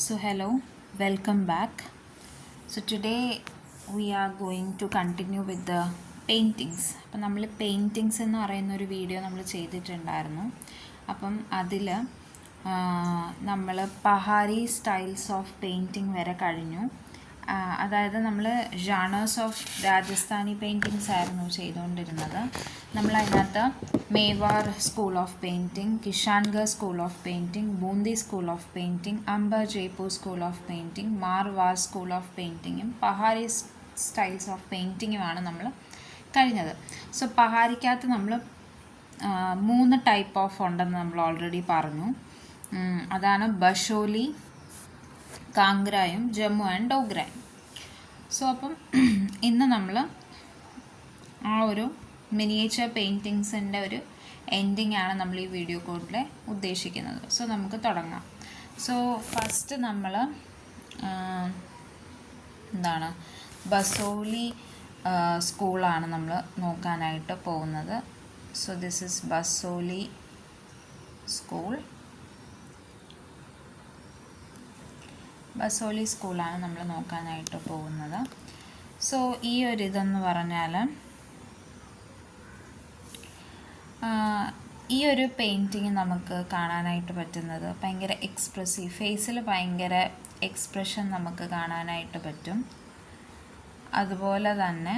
So hello, welcome back. So today we are going to continue with the paintings. അപ്പം നമ്മൾ paintings എന്ന് പറയുന്ന ഒരു വീഡിയോ നമ്മൾ ചെയ്തിട്ടുണ്ടായിരുന്നു. അപ്പം അതിൽ നമ്മൾ പഹാരി സ്റ്റൈൽസ് ഓഫ് പെയിൻറ്റിങ് വരെ കഴിഞ്ഞു. അതായത് നമ്മൾ ജാണേഴ്സ് ഓഫ് രാജസ്ഥാനി പെയിൻറ്റിങ്സ് ആയിരുന്നു ചെയ്തുകൊണ്ടിരുന്നത്. നമ്മളതിനകത്ത് Mewar school of painting, Kishangarh school of painting, Bundi school of painting, Amber Jaipur school of painting, Marwar school of പെയിൻറ്റിങ്ങും പഹാരി സ്റ്റൈൽസ് ഓഫ് പെയിൻറ്റിങ്ങുമാണ് നമ്മൾ കഴിഞ്ഞത്. സോ പഹാരിക്കകത്ത് നമ്മൾ 3 ടൈപ്പ് ഓഫ് ഉണ്ടെന്ന് നമ്മൾ ഓൾറെഡി പറഞ്ഞു. അതാണ് ബഷോലി, കാംഗ്രായും ജമ്മു ആൻഡ് ഡോഗ്രായും. സോ അപ്പം ഇന്ന് നമ്മൾ ആ ഒരു മിനിയേച്ചർ പെയിൻറ്റിങ്സിൻ്റെ ഒരു എൻഡിങ് ആണ് നമ്മൾ ഈ വീഡിയോ കോഡിൽ ഉദ്ദേശിക്കുന്നത്. സോ നമുക്ക് തുടങ്ങാം. സോ ഫസ്റ്റ് നമ്മൾ എന്താണ് ബസോലി സ്കൂളാണ് നമ്മൾ നോക്കാനായിട്ട് പോകുന്നത്. So this is Basohli school. Basohli സ്കൂളാണ് നമ്മൾ നോക്കാനായിട്ട് പോകുന്നത്. സോ ഈ ഒരു ഇതെന്ന് പറഞ്ഞാൽ ഈ ഒരു പെയിൻറ്റിങ് നമുക്ക് കാണാനായിട്ട് പറ്റുന്നത് ഭയങ്കര എക്സ്പ്രസീവ്, ഫേസിൽ ഭയങ്കര എക്സ്പ്രഷൻ നമുക്ക് കാണാനായിട്ട് പറ്റും. അതുപോലെ തന്നെ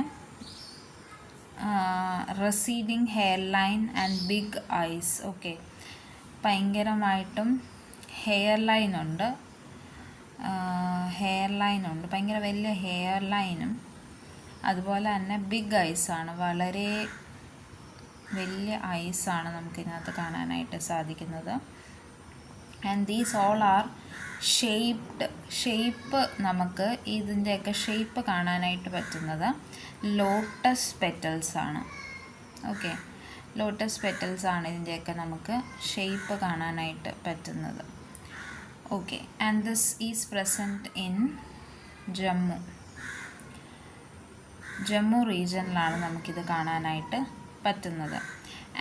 receding hairline and big eyes. Okay, ഭയങ്കരമായിട്ടും ഹെയർ ലൈൻ ഉണ്ട്, ഭയങ്കര വലിയ ഹെയർ ലൈനും അതുപോലെ തന്നെ ബിഗ് ഐസാണ്, വളരെ വലിയ ഐസാണ് നമുക്കിതിനകത്ത് കാണാനായിട്ട് സാധിക്കുന്നത്. And these all are shape നമുക്ക് ഇതിൻ്റെയൊക്കെ ഷേപ്പ് കാണാനായിട്ട് പറ്റുന്നത് ലോട്ടസ് പെറ്റൽസ് ആണ്. ഓക്കെ, ലോട്ടസ് പെറ്റൽസ് ആണ് ഇതിൻ്റെയൊക്കെ നമുക്ക് ഷേപ്പ് കാണാനായിട്ട് പറ്റുന്നത്. Okay, and this is present in Jammu റീജിയനിലാണ് നമുക്കിത് കാണാനായിട്ട് പറ്റുന്നത്.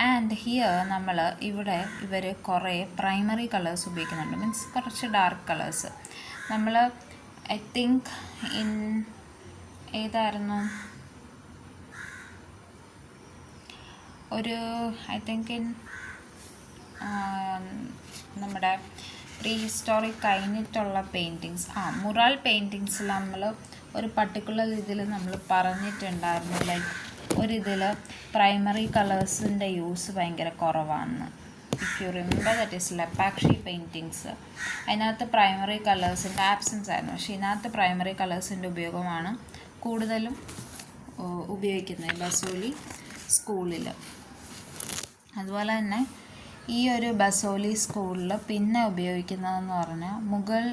ആൻഡ് ഹിയർ നമ്മൾ ഇവർ കുറേ പ്രൈമറി കളേഴ്സ് ഉപയോഗിക്കുന്നുണ്ട്, മീൻസ് കുറച്ച് ഡാർക്ക് കളേഴ്സ്. നമ്മൾ ഐ തിങ്ക് ഇൻ ഏതായിരുന്നു നമ്മുടെ പ്രീ ഹിസ്റ്റോറിക് കഴിഞ്ഞിട്ടുള്ള പെയിൻറ്റിങ്സ്, മുറാൽ പെയിൻറ്റിങ്സിൽ നമ്മൾ ഒരു പർട്ടിക്കുലർ ഇതിൽ നമ്മൾ പറഞ്ഞിട്ടുണ്ടായിരുന്നു, ലൈക്ക് ഒരിതിൽ പ്രൈമറി കളേഴ്സിൻ്റെ യൂസ് ഭയങ്കര കുറവാണെന്ന്. If you remember, that is Lepakshi paintings. അതിനകത്ത് പ്രൈമറി കളേഴ്സിൻ്റെ ആബ്സെൻസ് ആയിരുന്നു, പക്ഷേ ഇതിനകത്ത് പ്രൈമറി കളേഴ്സിൻ്റെ ഉപയോഗമാണ് കൂടുതലും ഉപയോഗിക്കുന്നത് ബസോലി സ്കൂളിൽ. അതുപോലെ തന്നെ ഈ ഒരു ബസോലി സ്കൂളിൽ പിന്നെ ഉപയോഗിക്കുന്നതെന്ന് പറഞ്ഞാൽ മുഗൾ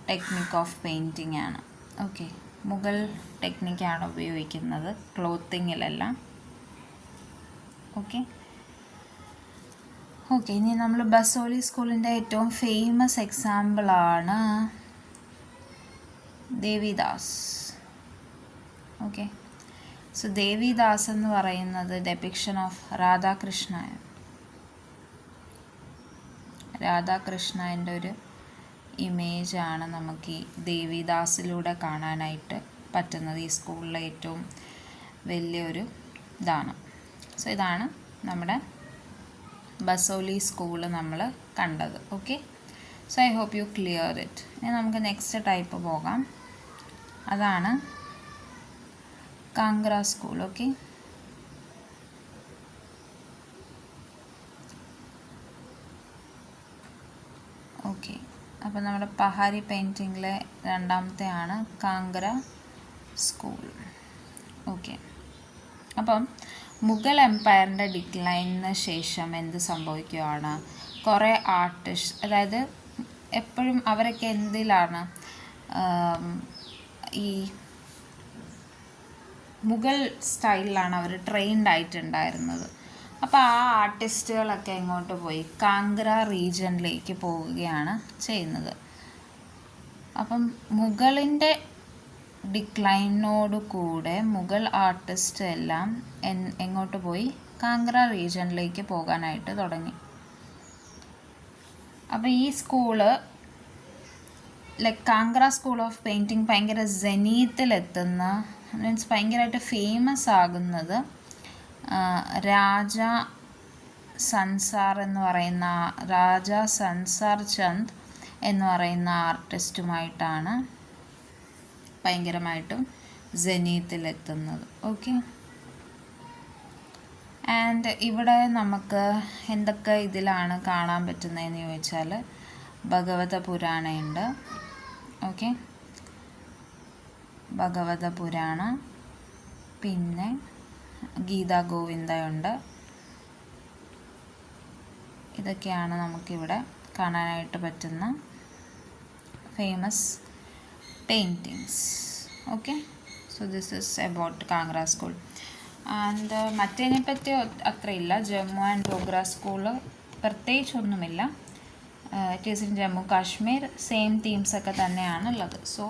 ടെക്നിക്ക് ഓഫ് പെയിൻറ്റിംഗ് ആണ്. ഓക്കെ, മുഗൾ ടെക്നിക്കാണ് ഉപയോഗിക്കുന്നത് ക്ലോത്തിങ്ങിലെല്ലാം. ഓക്കെ, ഇനി നമ്മൾ ബസോലി സ്കൂളിൻ്റെ ഏറ്റവും ഫേമസ് എക്സാമ്പിളാണ് ദേവിദാസ്. ഓക്കെ, സോ ദേവിദാസ് എന്ന് പറയുന്നത് ഡെപിക്ഷൻ ഓഫ് രാധാകൃഷ്ണൻ്റെ ഒരു ഇമേജാണ് നമുക്ക് ഈ ദേവിദാസിലൂടെ കാണാനായിട്ട് പറ്റുന്നത്. ഈ സ്കൂളിലെ ഏറ്റവും വലിയൊരു ഇതാണ്. സോ ഇതാണ് നമ്മുടെ ബസോലി സ്കൂള് നമ്മൾ കണ്ടത്. Okay, so I hope you clear it. ഇനി നമുക്ക് നെക്സ്റ്റ് ടൈപ്പ് പോകാം. അതാണ് കാംഗ്ര സ്കൂൾ. ഓക്കെ, അപ്പോൾ നമ്മുടെ പഹാരി പെയിൻറ്റിങ്ങിലെ രണ്ടാമത്തെയാണ് കാംഗ്ര സ്കൂൾ. ഓക്കെ, അപ്പം മുഗൾ എംപയറിൻ്റെ ഡിക്ലൈനിന് ശേഷം എന്ത് സംഭവിക്കുകയാണ്, കുറേ ആർട്ടിസ്റ്റ്, അതായത് എപ്പോഴും അവരൊക്കെ എന്തിലാണ് ഈ മുഗൾ സ്റ്റൈലിലാണ് അവർ ട്രെയിൻഡ് ആയിട്ടുണ്ടായിരുന്നത്. അപ്പോൾ ആ ആർട്ടിസ്റ്റുകളൊക്കെ എങ്ങോട്ട് പോയി, കാംഗ്ര റീജിയനിലേക്ക് പോവുകയാണ് ചെയ്യുന്നത്. അപ്പം മുഗളിൻ്റെ ഡിക്ലൈനോട് കൂടെ മുഗൾ ആർട്ടിസ്റ്റ് എല്ലാം എങ്ങോട്ട് പോയി, കാംഗ്ര റീജിയനിലേക്ക് പോകാനായിട്ട് തുടങ്ങി. അപ്പോൾ ഈ school like Kangra school of painting ഭയങ്കര ജനീത്തിലെത്തുന്ന മീൻസ് ഭയങ്കരമായിട്ട് ഫേമസ് ആകുന്നത് രാജ സൻസാർ ചന്ദ് എന്ന് പറയുന്ന ആർട്ടിസ്റ്റുമായിട്ടാണ് ഭയങ്കരമായിട്ടും ജനീത്തിലെത്തുന്നത്. ഓക്കെ, ആൻഡ് ഇവിടെ നമുക്ക് എന്തൊക്കെ ഇതിലാണ് കാണാൻ പറ്റുന്നതെന്ന് ചോദിച്ചാൽ ഭഗവത പുരാണ ഉണ്ട്. ഓക്കെ, ഭഗവത പുരാണ, പിന്നെ ഗീതാ ഗോവിന്ദയുണ്ട്. ഇതൊക്കെയാണ് നമുക്കിവിടെ കാണാനായിട്ട് പറ്റുന്ന famous paintings. Okay, so this is about Kangra school. And മറ്റേതിനെപ്പറ്റി അത്രയില്ല. ജമ്മു ആൻഡ് ഡോഗ്ര സ്കൂള് പ്രത്യേകിച്ചൊന്നുമില്ല. It is in Jammu Kashmir. Same തീംസൊക്കെ തന്നെയാണുള്ളത്. സോ